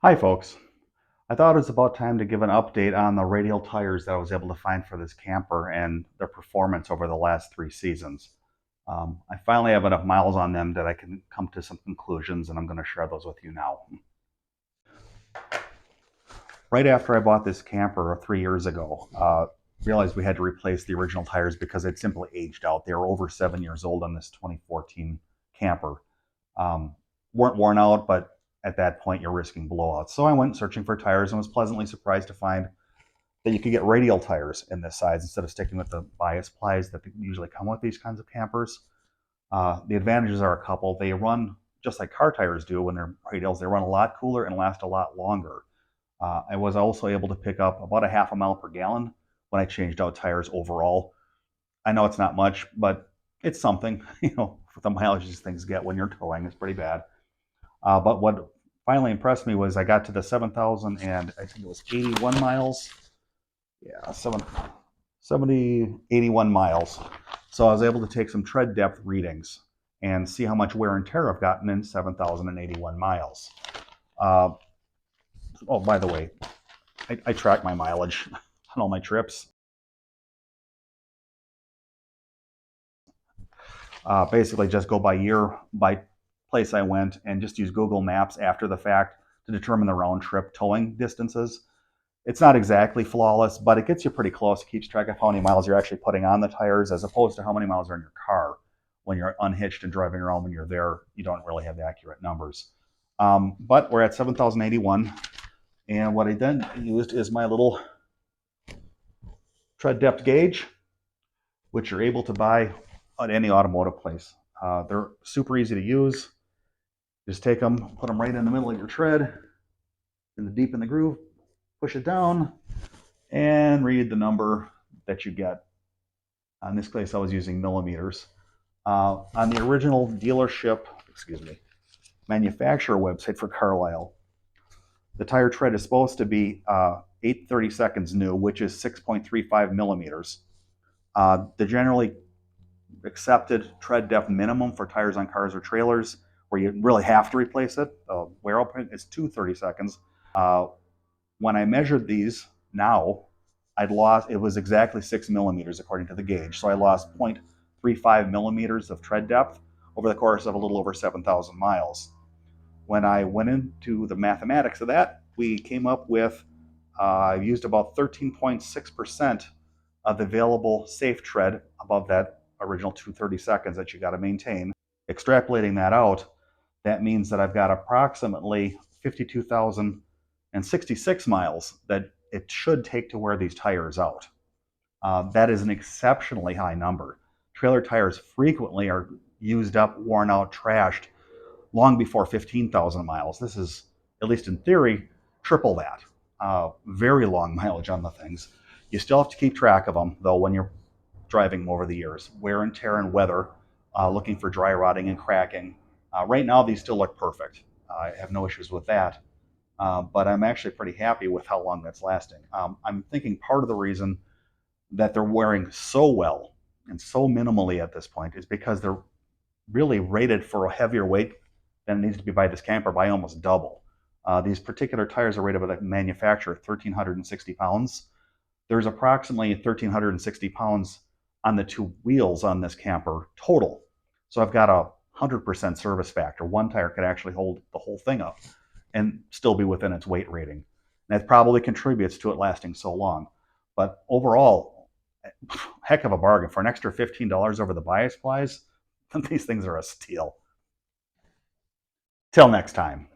Hi folks. I thought it was about time to give an update on the radial tires that I was able to find for this camper and their performance over the last 3 seasons. I finally have enough miles on them that I can come to some conclusions, and I'm going to share those with you now. Right after I bought this camper 3 years ago, realized we had to replace the original tires because they'd simply aged out. They were over 7 years old on this 2014 camper. Weren't worn out, but at that point you're risking blowouts. So I went searching for tires and was pleasantly surprised to find that you could get radial tires in this size instead of sticking with the bias plies that usually come with these kinds of campers. The advantages are a couple. They run just like car tires do when they're radials. They run a lot cooler and last a lot longer. I was also able to pick up about a half a mile per gallon when I changed out tires overall. I know it's not much, but it's something. For the mileage these things get when you're towing, it's pretty bad. But what finally impressed me was I got to the 7,000 and I think it was 81 miles. Yeah, 70, 81 miles. So I was able to take some tread depth readings and see how much wear and tear I've gotten in 7,081 miles. Oh, by the way, I track my mileage on all my trips. Basically just go by year, by place I went, and just use Google Maps after the fact to determine the round trip towing distances. It's not exactly flawless, but it gets you pretty close. It keeps track of how many miles you're actually putting on the tires as opposed to how many miles are in your car. When you're unhitched and driving around when you're there, you don't really have the accurate numbers. But we're at 7,081, and what I then used is my little tread depth gauge, which you're able to buy at any automotive place. They're super easy to use. Just take them, put them right in the middle of your tread, deep in the groove, push it down, and read the number that you get. In this case, I was using millimeters. On the original dealership, manufacturer website for Carlisle, the tire tread is supposed to be 8/32 new, which is 6.35 millimeters. The generally accepted tread depth minimum for tires on cars or trailers, where you really have to replace it, wear out point is 2/32. When I measured these now, it was exactly 6 millimeters according to the gauge. So I lost 0.35 millimeters of tread depth over the course of a little over 7,000 miles. When I went into the mathematics of that, we came up with, I used about 13.6% of the available safe tread above that original 2/32 that you got to maintain. Extrapolating that out, that means that I've got approximately 52,066 miles that it should take to wear these tires out. That is an exceptionally high number. Trailer tires frequently are used up, worn out, trashed long before 15,000 miles. This is, at least in theory, triple that. Very long mileage on the things. You still have to keep track of them, though, when you're driving them over the years. Wear and tear and weather, looking for dry rotting and cracking. Right now, these still look perfect. I have no issues with that. But I'm actually pretty happy with how long that's lasting. I'm thinking part of the reason that they're wearing so well and so minimally at this point is because they're really rated for a heavier weight than it needs to be by this camper by almost double. These particular tires are rated by the manufacturer 1,360 pounds. There's approximately 1,360 pounds on the two wheels on this camper total. So I've got a 100% service factor. One tire could actually hold the whole thing up and still be within its weight rating. And that probably contributes to it lasting so long. But overall, heck of a bargain. For an extra $15 over the bias plies, these things are a steal. Till next time.